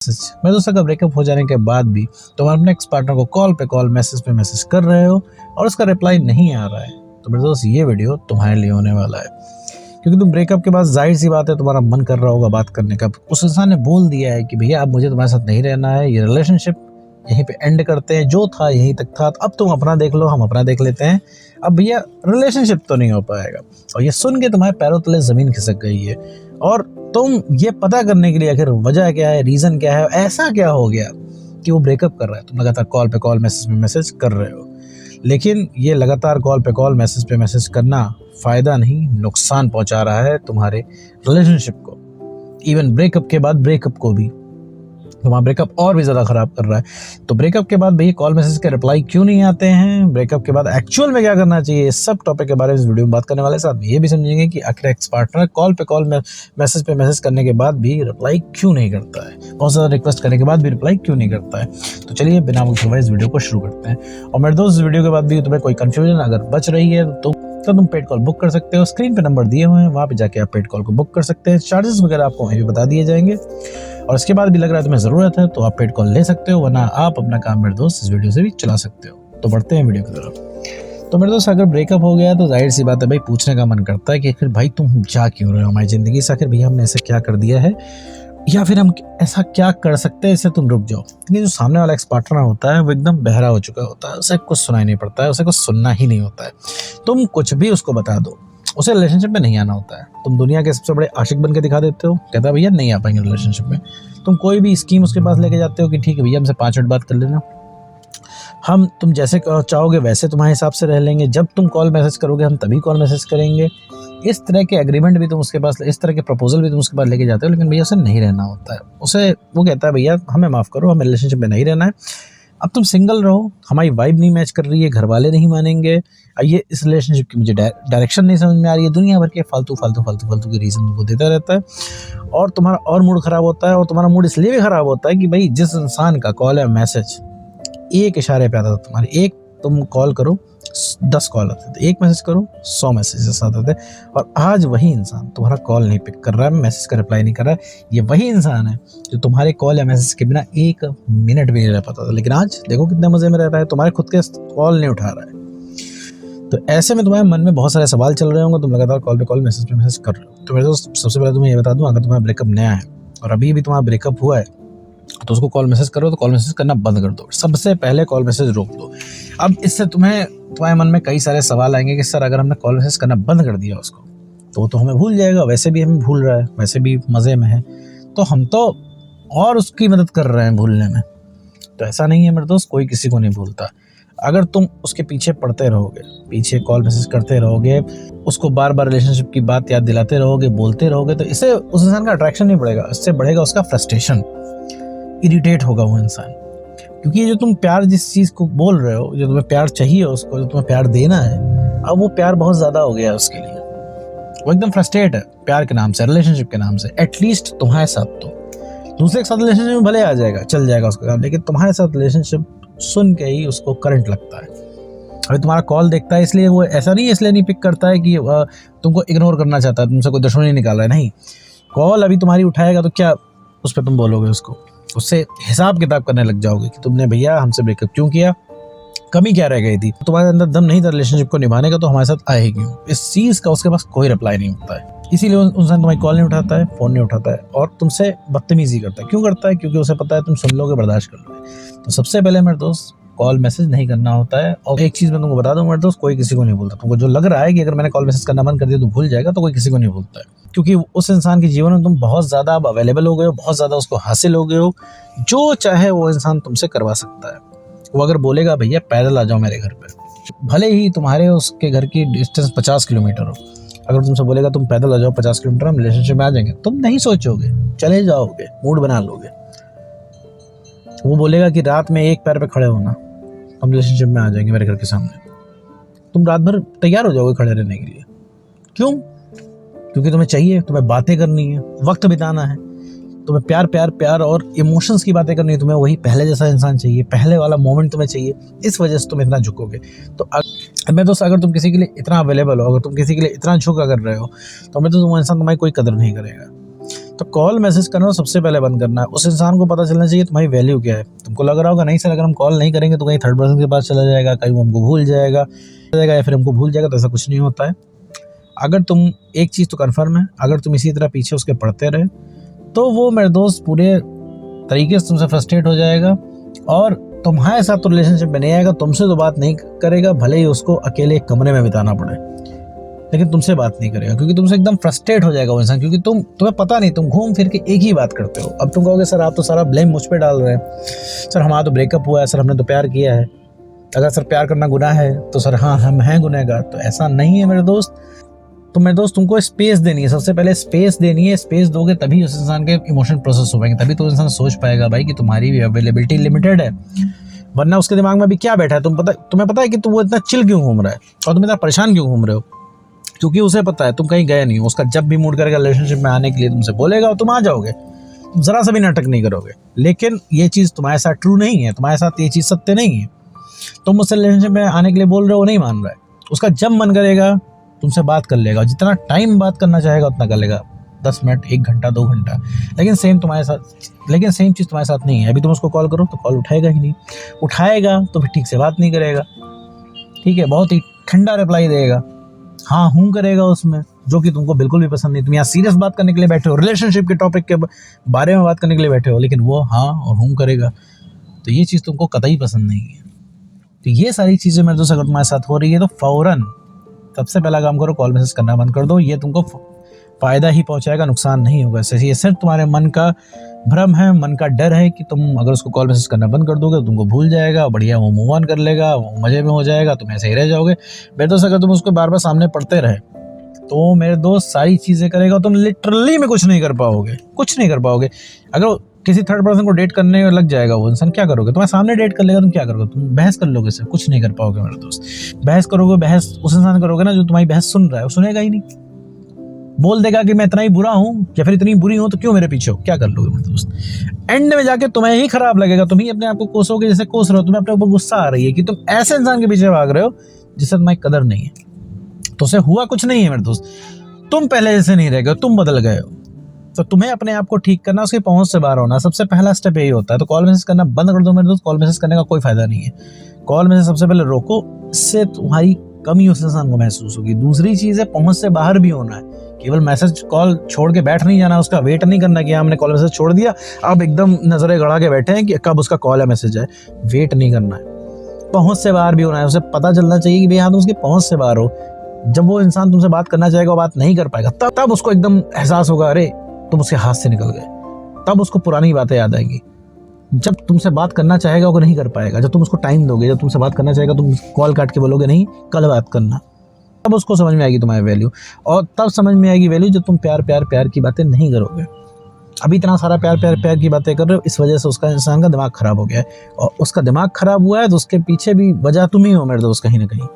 मैं दोस्तों का ब्रेकअप हो जाने के बाद भी तुम अपने एक्स पार्टनर को कॉल पे कॉल मैसेज पे मैसेज कर रहे हो और उसका रिप्लाई नहीं आ रहा है, तो मेरे दोस्त ये वीडियो तुम्हारे लिए होने वाला है। क्योंकि तुम ब्रेकअप के बाद जाहिर सी बात है तुम्हारा मन कर रहा होगा बात करने का। उस इंसान ने बोल दिया है कि भैया अब मुझे तुम्हारे साथ नहीं रहना है, ये रिलेशनशिप यहीं पे एंड करते हैं, जो था यहीं तक था, अब तुम अपना देख लो, हम अपना देख लेते हैं, अब भैया रिलेशनशिप तो नहीं हो पाएगा। और ये सुन के तुम्हारे पैरों तले ज़मीन खिसक गई है और तुम ये पता करने के लिए आखिर वजह क्या है, रीज़न क्या है, ऐसा क्या हो गया कि वो ब्रेकअप कर रहा है। तुम लगातार कॉल पे कॉल मैसेज पे मैसेज कर रहे हो, लेकिन ये लगातार कॉल पे कॉल मैसेज पे मैसेज करना फ़ायदा नहीं, नुकसान पहुंचा रहा है तुम्हारे रिलेशनशिप को। इवन ब्रेकअप के बाद ब्रेकअप को भी तुम्हारा ब्रेकअप और भी ज़्यादा ख़राब कर रहा है। तो ब्रेकअप के बाद भैया कॉल मैसेज के रिप्लाई क्यों नहीं आते हैं, ब्रेकअप के बाद एक्चुअल में क्या करना चाहिए, इस सब टॉपिक के बारे में इस वीडियो में बात करने वाले। साथ में ये भी समझेंगे कि आखिर एक्स पार्टनर कॉल पे कॉल मैसेज पे मैसेज करने के बाद भी रिप्लाई क्यों नहीं करता है, बहुत ज़्यादा रिक्वेस्ट करने के बाद भी रिप्लाई क्यों नहीं करता है। तो चलिए बिना वक्त इस वीडियो को शुरू करते हैं। और मेरे दोस्त, इस वीडियो के बाद भी तुम्हें कोई कन्फ्यूजन अगर बच रही है तो तुम पेड कॉल बुक कर सकते हो। स्क्रीन पे नंबर दिए हुए हैं, वहाँ पे जाके आप पेड कॉल को बुक कर सकते हैं। चार्जेस वगैरह आपको वहीं भी बता दिए जाएंगे और इसके बाद भी लग रहा है तुम्हें ज़रूरत है तो आप पेड कॉल ले सकते हो, वरना आप अपना काम मेरे दोस्त इस वीडियो से भी चला सकते हो। तो बढ़ते हैं वीडियो की तरफ। तो मेरे दोस्त, अगर ब्रेकअप हो गया तो जाहिर सी बात है भाई, पूछने का मन करता है कि आखिर भाई तुम जा क्यों रहे हो हमारी ज़िंदगी से, आखिर भैया हमने ऐसा क्या कर दिया है या फिर हम ऐसा क्या कर सकते हैं इससे तुम रुक जाओ। लेकिन जो सामने वाला एक्स पार्टनर होता है वो एकदम बहरा हो चुका होता है, उसे कुछ सुनाई नहीं पड़ता है, उसे कुछ सुनना ही नहीं होता है। तुम कुछ भी उसको बता दो, उसे रिलेशनशिप में नहीं आना होता है। तुम दुनिया के सबसे बड़े आशिक बन के दिखा देते हो, कहता है भैया नहीं आ पाएंगे रिलेशनशिप में। तुम कोई भी स्कीम उसके पास लेके जाते हो कि ठीक है भैया हमसे 5 मिनट बात कर लेना, हम तुम जैसे चाहोगे वैसे तुम्हारे हिसाब से रह लेंगे, जब तुम कॉल मैसेज करोगे हम तभी कॉल मैसेज करेंगे। इस तरह के एग्रीमेंट भी तुम उसके पास, इस तरह के प्रपोजल भी तुम उसके पास लेके जाते हो, लेकिन भैया उसे नहीं रहना होता है। उसे वो कहता है भैया हमें माफ़ करो, हमें रिलेशनशिप में नहीं रहना है, अब तुम सिंगल रहो, हमारी वाइब नहीं मैच कर रही है, घर वाले नहीं मानेंगे, ये इस रिलेशनशिप की मुझे डायरेक्शन नहीं समझ में आ रही है, दुनिया भर के फालतू के रीज़न वो देता रहता है और तुम्हारा और मूड ख़राब होता है। और तुम्हारा मूड इसलिए भी ख़राब होता है कि भाई जिस इंसान का कॉल है मैसेज एक इशारे पे आता था तुम्हारे, एक तुम कॉल करो 10 कॉल आते थे, एक मैसेज करो 100 मैसेजेस आते थे। और आज वही इंसान तुम्हारा कॉल नहीं पिक कर रहा है, मैसेज का रिप्लाई नहीं कर रहा है। ये वही इंसान है जो तुम्हारे कॉल या मैसेज के बिना 1 मिनट भी नहीं रह पाता था, लेकिन आज देखो कितने मज़े में रह रहा है, तुम्हारे खुद के कॉल नहीं उठा रहा है। तो ऐसे में तुम्हारे मन में बहुत सारे सवाल चल रहे होंगे, तुम लगातार कॉल पे कॉल मैसेज पे मैसेज कर रहे हो। तो मेरे दोस्त, सबसे पहले तुम्हें ये बता दूं, अगर तुम्हारा ब्रेकअप नया है और अभी भी तुम्हारा ब्रेकअप हुआ है तो उसको कॉल मैसेज करो तो कॉल मैसेज करना बंद कर दो, सबसे पहले कॉल मैसेज रोक दो। अब इससे तुम्हारे मन में कई सारे सवाल आएंगे कि सर अगर हमने कॉल मैसेज करना बंद कर दिया उसको तो वो तो हमें भूल जाएगा, वैसे भी हमें भूल रहा है, वैसे भी मज़े में है, तो हम तो और उसकी मदद कर रहे हैं भूलने में। तो ऐसा नहीं है मेरे दोस्त, कोई किसी को नहीं भूलता। अगर तुम उसके पीछे पड़ते रहोगे, पीछे कॉल मैसेज करते रहोगे, उसको बार बार रिलेशनशिप की बात याद दिलाते रहोगे, बोलते रहोगे, तो इससे उस इंसान का अट्रैक्शन नहीं बढ़ेगा, इससे बढ़ेगा उसका फ्रस्ट्रेशन, इरिटेट होगा वो इंसान। क्योंकि जो तुम प्यार जिस चीज़ को बोल रहे हो, जो तुम्हें प्यार चाहिए उसको, जो तुम्हें प्यार देना है, अब वो प्यार बहुत ज़्यादा हो गया है उसके लिए, वो एकदम फ्रस्ट्रेट है प्यार के नाम से, रिलेशनशिप के नाम से। एटलीस्ट तुम्हारे साथ तो, दूसरे के साथ रिलेशनशिप में भले आ जाएगा, चल जाएगा उसका काम, लेकिन तुम्हारे साथ रिलेशनशिप सुन के ही उसको करंट लगता है। अभी तुम्हारा कॉल देखता है इसलिए वो ऐसा नहीं, इसलिए नहीं पिक करता है कि तुमको इग्नोर करना चाहता है, तुमसे कोई दुश्मनी निकाल रहा है, नहीं। कॉल अभी तुम्हारी उठाएगा तो क्या उस पर तुम बोलोगे उसको, उससे हिसाब किताब करने लग जाओगे कि तुमने भैया हमसे ब्रेकअप क्यों किया, कमी क्या रह गई थी, तुम्हारे अंदर दम नहीं था रिलेशनशिप को निभाने का, तो हमारे साथ आए क्यों। इस चीज़ का उसके पास कोई रिप्लाई नहीं होता है, इसीलिए इंसान तुम्हारी कॉल नहीं उठाता है, फ़ोन नहीं उठाता है और तुमसे बदतमीजी करता है। क्यों करता है? क्योंकि उसे पता है तुम सुन लोगे, बर्दाश्त कर लोगे। तो सबसे पहले मेरे दोस्त, कॉल मैसेज नहीं करना होता है। और एक चीज़ मैं तुमको बता दूं मेरे दोस्त, कोई किसी को नहीं भूलता। तुमको जो लग रहा है कि अगर मैंने कॉल मैसेज करना बंद कर दिया तो भूल जाएगा, तो कोई किसी को नहीं भूलता है, क्योंकि उस इंसान के जीवन में तुम बहुत ज़्यादा अब अवेलेबल हो गए हो, बहुत ज़्यादा उसको हासिल हो गए हो, जो चाहे वो इंसान तुमसे करवा सकता है। वो अगर बोलेगा भैया पैदल आ जाओ मेरे घर पे, भले ही तुम्हारे उसके घर की डिस्टेंस 50 किलोमीटर हो, अगर तुमसे बोलेगा तुम पैदल आ जाओ 50 किलोमीटर, हम रिलेशनशिप में आ जाएंगे, तुम नहीं सोचोगे, चले जाओगे, मूड बना लोगे। वो बोलेगा कि रात में एक पैर पे खड़े होना, हम रिलेशनशिप में आ जाएंगे मेरे घर के सामने, तुम रात भर तैयार हो जाओगे खड़े रहने के लिए। क्यों? क्योंकि तुम्हें चाहिए, तुम्हें बातें करनी है, वक्त बिताना है, तुम्हें प्यार प्यार प्यार और इमोशंस की बातें करनी है, तुम्हें वही पहले जैसा इंसान चाहिए, पहले वाला मोमेंट तुम्हें चाहिए, इस वजह से तुम इतना झुकोगे। तो मैं दोस्त, अगर तुम किसी के लिए इतना अवेलेबल हो, अगर तुम किसी के लिए इतना झुक अगर रहे हो, तो मैं तो वो इंसान तुम्हारी कोई कदर नहीं करेगा। तो कॉल मैसेज करना सबसे पहले बंद करना है। उस इंसान को पता चलना चाहिए तुम्हारी वैल्यू क्या है। तुमको लग रहा होगा नहीं सर अगर हम कॉल नहीं करेंगे तो कहीं थर्ड पर्सन के पास चला जाएगा, कहीं वो हमको भूल जाएगा या फिर हमको भूल जाएगा, तो ऐसा कुछ नहीं होता है। अगर तुम एक चीज़ तो कन्फर्म है, अगर तुम इसी तरह पीछे उसके पढ़ते रहे तो वो मेरे दोस्त पूरे तरीके से तुमसे फ्रस्ट्रेट हो जाएगा और तुम्हारे साथ तो रिलेशनशिप में नहीं आएगा, तुमसे तो बात नहीं करेगा, भले ही उसको अकेले एक कमरे में बिताना पड़े, लेकिन तुमसे बात नहीं करेगा क्योंकि तुमसे एकदम फ्रस्ट्रेट हो जाएगा वो इंसान, क्योंकि तुम्हें पता नहीं, तुम घूम फिर के एक ही बात करते हो। अब तुम कहोगे सर आप तो सारा ब्लेम मुझ पे डाल रहे हैं, सर हमारा तो ब्रेकअप हुआ है, सर हमने तो प्यार किया है, अगर सर प्यार करना गुनाह है तो सर हाँ हम हैं गुनहगार। तो ऐसा नहीं है मेरे दोस्त। तो मेरे दोस्त तुमको स्पेस देनी है, सबसे पहले स्पेस देनी है। स्पेस दोगे तभी उस इंसान के इमोशन प्रोसेस हो पाएंगे, तभी तो इंसान सोच पाएगा भाई कि तुम्हारी भी अवेलेबिलिटी लिमिटेड है, वरना उसके दिमाग में अभी क्या बैठा है तुम्हें पता है कि तुम वो इतना चिल क्यों घूम रहा है और तुम इतना परेशान क्यों घूम रहे हो, क्योंकि उसे पता है तुम कहीं गए नहीं हो। उसका जब भी मूड करेगा रिलेशनशिप में आने के लिए तुमसे बोलेगा और तुम आ जाओगे, तुम जरा सा भी नाटक नहीं करोगे। लेकिन ये चीज़ तुम्हारे साथ ट्रू नहीं है, तुम्हारे साथ ये चीज़ सत्य नहीं है। तुम मुझसे रिलेशनशिप में आने के लिए बोल रहे हो, वो नहीं मान रहा है, उसका जब मन करेगा तुमसे बात कर लेगा, जितना टाइम बात करना चाहेगा उतना कर लेगा, 10 मिनट, 1 घंटा, 2 घंटा। लेकिन सेम चीज़ तुम्हारे साथ नहीं है। अभी तुम उसको कॉल करो तो कॉल उठाएगा ही नहीं, उठाएगा तो फिर ठीक से बात नहीं करेगा, ठीक है, बहुत ही ठंडा रिप्लाई देगा, हाँ हूँ करेगा उसमें, जो कि तुमको बिल्कुल भी पसंद नहीं। तुम यहाँ सीरियस बात करने के लिए बैठे हो, रिलेशनशिप के टॉपिक के बारे में बात करने के लिए बैठे हो, लेकिन वो हाँ और हूँ करेगा, तो ये चीज़ तुमको कतई पसंद नहीं है। तो ये सारी चीज़ें मेरे दोस्त अगर तुम्हारे साथ हो रही है तो फ़ौरन सबसे पहला काम करो, कॉल मैसेज करना बंद कर दो। ये तुमको फ़ायदा ही पहुंचाएगा, नुकसान नहीं होगा। इससे ये सिर्फ तुम्हारे मन का भ्रम है, मन का डर है कि तुम अगर उसको कॉल मैसेज करना बंद कर दोगे तो तुमको भूल जाएगा, बढ़िया वो मूव ऑन कर लेगा, वो मज़े में हो जाएगा, तुम ऐसे ही रह जाओगे। मेरे दोस्त अगर तुम उसको बार बार सामने पढ़ते रहे तो मेरे दोस्त सारी चीज़ें करेगा, तुम लिटरली में कुछ नहीं कर पाओगे, कुछ नहीं कर पाओगे। अगर किसी थर्ड पर्सन को डेट करने में लग जाएगा वो इंसान, क्या करोगे? तुम्हारे सामने डेट कर लेगा, तुम क्या करोगे? तुम बहस कर लोगे, इससे कुछ नहीं कर पाओगे मेरे दोस्त। बहस करोगे, बहस उस इंसान करोगे ना जो तुम्हारी बहस सुन रहा है, वो सुनेगा ही नहीं, बोल देगा कि मैं इतना ही बुरा हूँ या फिर इतनी बुरी हूँ तो क्यों मेरे पीछे हो। क्या कर लोगे मेरे दोस्त? एंड में जाके तुम्हें ही खराब लगेगा, तुम ही अपने आप को कोसोगे, जैसे कोस रहे हो, तुम्हें अपने ऊपर गुस्सा आ रही है कि तुम ऐसे इंसान के पीछे भाग रहे हो जिससे तुम्हारी कदर नहीं है। तो उसे हुआ कुछ नहीं है मेरे दोस्त, तुम पहले जैसे नहीं रह गए, तुम बदल गए हो। तो तुम्हें अपने आप को ठीक करना, उसकी पहुंच से बाहर होना, सबसे पहला स्टेप यही होता है। तो कॉल मैसेज करना बंद कर दो मेरे दोस्त। कॉल मैसेज करने का कोई फायदा नहीं है। कॉल मैसेज सबसे पहले रोको, इससे तुम्हारी कमी उस इंसान को महसूस होगी। दूसरी चीज़ है, पहुंच से बाहर भी होना है। केवल मैसेज कॉल छोड़ के बैठ नहीं जाना, उसका वेट नहीं करना कि हमने कॉल मैसेज छोड़ दिया अब एकदम नजरें गड़ा के बैठे हैं कि कब उसका कॉल या मैसेज है। वेट नहीं करना है, पहुंच से बाहर भी होना है। उसे पता चलना चाहिए कि भाई हाँ तुम उसकी पहुंच से बाहर हो। जब वो इंसान तुमसे बात करना चाहेगा, वो बात नहीं कर पाएगा, तब उसको एकदम एहसास होगा अरे तुम उसके हाथ से निकल गए। तब उसको पुरानी बातें याद आएंगी। जब तुमसे बात करना चाहेगा वो नहीं कर पाएगा। जब तुम उसको टाइम दोगे, जब तुमसे बात करना चाहेगा, तुम कॉल काट के बोलोगे नहीं कल बात करना, तब उसको समझ में आएगी तुम्हारी वैल्यू। और तब समझ में आएगी वैल्यू जब तुम प्यार की बातें नहीं करोगे। अभी इतना सारा प्यार की बातें कर रहे हो, इस वजह से उसका इंसान का दिमाग खराब हो गया है। और उसका दिमाग खराब हुआ है तो उसके पीछे भी वजह तुम ही हो मेरे दोस्त, कहीं ना कहीं।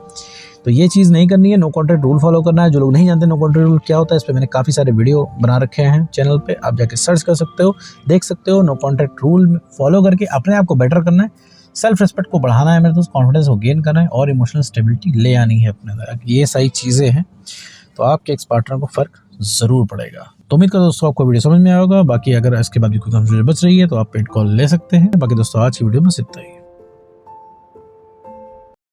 तो ये चीज़ नहीं करनी है। नो कॉन्टैक्ट रूल फॉलो करना है। जो लोग नहीं जानते नो कॉन्टैक्ट रूल क्या होता है, इस पर मैंने काफ़ी सारे वीडियो बना रखे हैं चैनल पे, आप जाके सर्च कर सकते हो, देख सकते हो। नो कॉन्टैक्ट रूल फॉलो करके अपने आप को बेटर करना है, सेल्फ रिस्पेक्ट को बढ़ाना है मेरे दोस्त, कॉन्फिडेंस को गेन करना है और इमोशनल स्टेबिलिटी ले आनी है अपने अंदर। ये सारी चीज़ें हैं तो आपके एक्स पार्टनर को फ़र्क ज़रूर पड़ेगा। तो उम्मीद करो दोस्तों आपको वीडियो समझ में आएगा। बाकी अगर इसके बाद भी कोई कंफ्यूजन बच रही है तो आप पेड कॉल ले सकते हैं। बाकी दोस्तों आज की वीडियो में इतना ही।